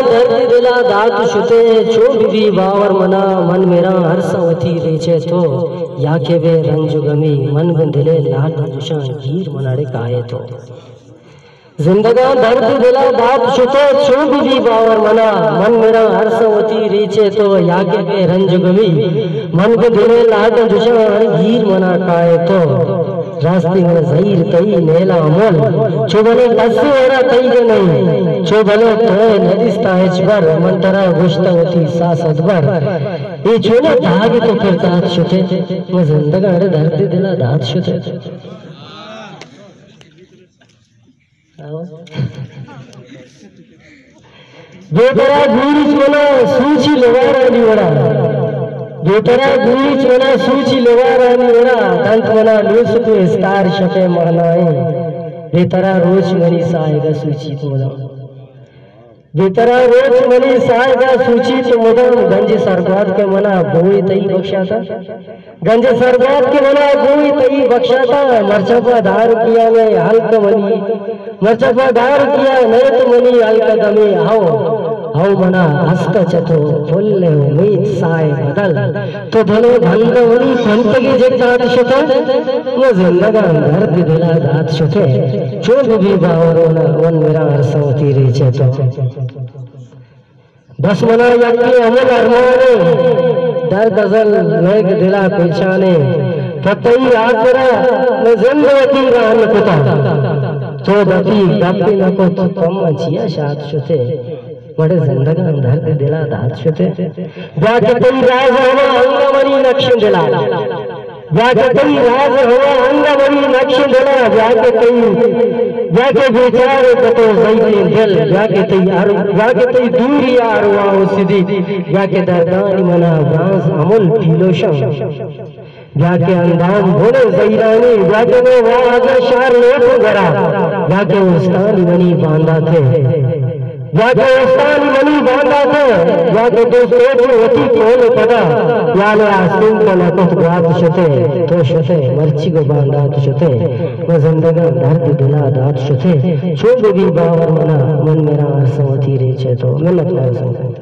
दर्द दिला दात शुते चोब भी बावर मना मन मेरा हर सवती रेचे तो याके वे रंज गमी मन बंदिले लाट जुशान हीर मनाड़े काये तो जिंदगा दर्द दिला दात शुते चोब भी बावर मना मन मेरा हर सवती रेचे तो याके वे रंज गमी मन बंदिले लाट जुशान हीर मना काये तो रास्ते में ज़हीर तई नेला अमल चुबले कस्से वाला तई के नहीं चुबले तोय नदिस्ता एचबर मंतरा गुश्तवती सासद बर ये चुने दाग तो फिर दात शुते वो जिंदगा रे दर्द दिला दात शुते बेतरा गुरीच मना सूची लगारा नी वड़ा बेतरा गुरीच मना सूची लगारा नी वड़ा तंत मना लूस को स्टार शपे महनाए बेतरा रोज मनी साएगा सूची तो मना बेतरा रोज मनी साएगा सूची तो मदन गंज सरबाद के मना बोई तई बख्शा था गंज सरबाद के मना बोई तई बख्शा था मरचपा धार किया में हल्क मनी मरचपा धार किया नहीं तो मनी हल्का दमे आओ हाउ मना हस्त चतो फुल्ले उम्मीद साए बदल तो भले भंगवनी संत की जगदात शुते वो जिंदगा दर्द दिला दात शुते चोब भी बावरोना वन मेरा हरसवती रेचे तो बस मना यक्की अमल अरमाने दर्द अजल मेघ दिला पहचाने कतई आकरा मैं जिंदगी रान कुता तो बती गप्पी न को तो कम अचिया शाद शुते बड़े जिंदगा दर्द दिला दात शुते जाके तई राज हवा अंगवरी नक्श दिला जाके तई राज हवा अंगवरी नक्श दिला जाके बेचारे कतो जईते दिल जाके तई दूरी आरवाओ सिदी जाके दर्दानी मना ब्रांस अमुल पीलोशम जाके अंदाम भोले जईरानी जाके वो वाजा शार लोटो गरा जाके उस्तानी मनी बांधा थे जाके उस्तानी मनी बांधा थे जाके दो सोच होती कोल पदा याले आसिम का नकुत गात शुते तो शुते मर्ची को बांधा तो शुते वो जिंदगा दर्द दिला दात शुते चोब भी बावर मना मन मेरा हरसवती रेचे तो मिन्नत